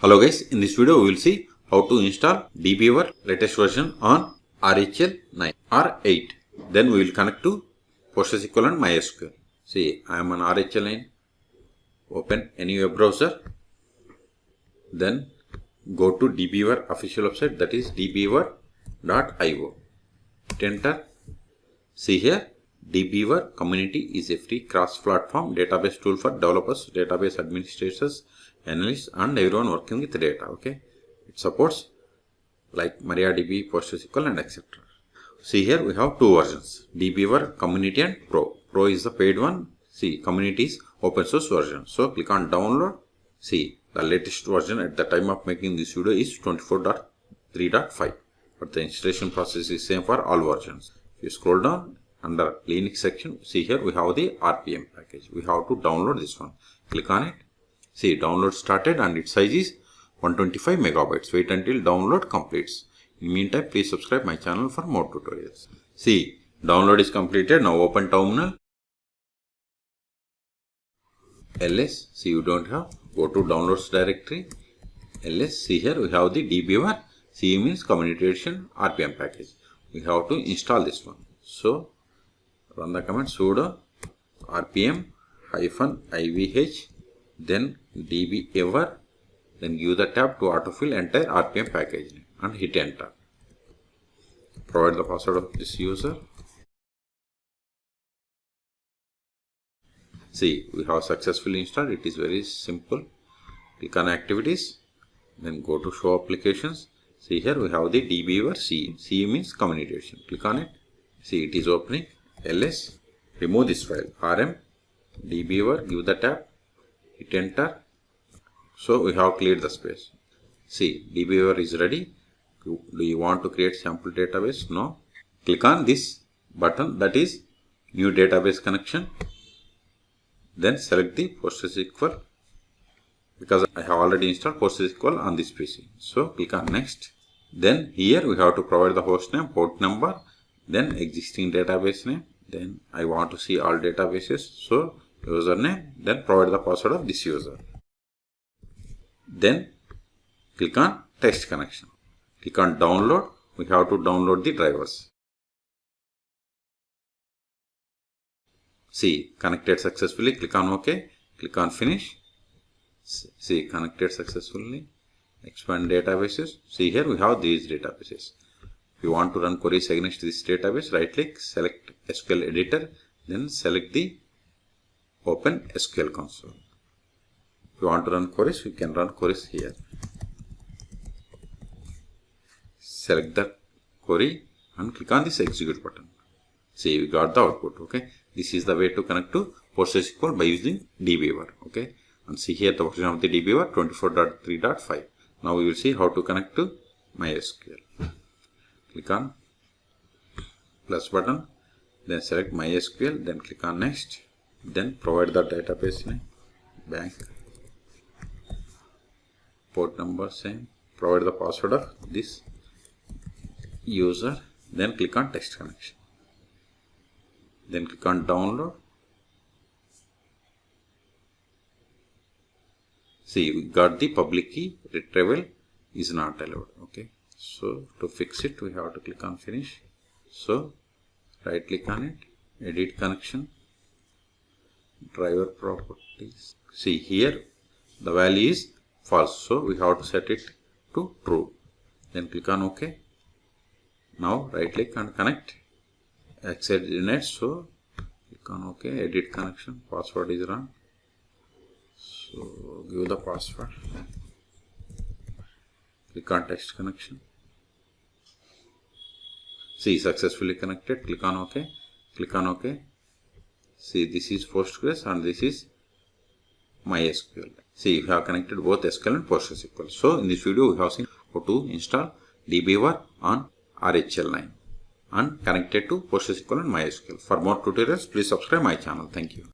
Hello guys, in this video we will see how to install DBeaver latest version on RHEL 9 or 8. Then we will connect to PostgreSQL and MySQL. See, I am on RHEL 9. Open any web browser. Then go to DBeaver official website, that is DBeaver.io. Enter. See here, DBeaver community is a free cross-platform database tool for developers, database administrators, analysts, and everyone working with data. Okay, it supports like MariaDB, PostgreSQL, and etc. See here we have two versions: DBeaver Community and Pro. Pro is the paid one. See, Community is open source version. So click on download. See, the latest version at the time of making this video is 24.3.5, but the installation process is same for all versions. If you scroll down under Linux section, see here we have the RPM package. We have to download this one. Click on it. See, download started and its size is 125 megabytes. Wait until download completes. In the meantime, please subscribe my channel for more tutorials. See, download is completed. Now open terminal. ls. See, you don't have. Go to downloads directory. ls. See here we have the DBeaver. C means community edition RPM package. We have to install this one. So run the command sudo rpm-ivh, then DBeaver, then give the tab to autofill entire RPM package name and hit enter. Provide the password of this user. See, we have successfully installed. It is very simple. Click on activities, then go to show applications. See here we have the DBeaver C. C means community edition. Click on it. See, it is opening. ls. Remove this file. rm DBeaver. Give the tab. Hit enter. So we have cleared the space. See, DBeaver is ready. Do you want to create sample database? No. Click on this button, that is new database connection. Then select the PostgreSQL, because I have already installed PostgreSQL on this PC. So click on next. Then here we have to provide the host name, port number, then existing database name. Then I want to see all databases. So username, then provide the password of this user. Then click on test connection. Click on download. We have to download the drivers. See, connected successfully. Click on OK. Click on finish. See, connected successfully. Expand databases. See here we have these databases. If you want to run queries against this database, right click, select SQL editor, then select the open SQL console. If you want to run queries, you can run queries here. Select the query and click on this execute button. See, we got the output. Okay, this is the way to connect to PostgreSQL by using DBeaver. Okay, and see here the version of the DBeaver 24.3.5. Now we will see how to connect to MySQL. Click on plus button, then select MySQL, then click on next, then provide the database name, bank, port number same, provide the password of this user, then click on text connection, then click on download. See, we got the public key, retrieval is not allowed. Okay, so to fix it, we have to click on finish. So right click on it, edit connection, driver properties. See here the value is false, so we have to set it to true. Then click on OK. Now right click and connect. Access denied, so click on OK. Edit connection, password is wrong. So give the password. Click on text connection. See, successfully connected. Click on OK. Click on OK. See, this is Postgres and this is MySQL. See, we have connected both SQL and PostgreSQL. So in this video, we have seen how to install DBeaver on RHEL 9 and connected to PostgreSQL and MySQL. For more tutorials, please subscribe my channel. Thank you.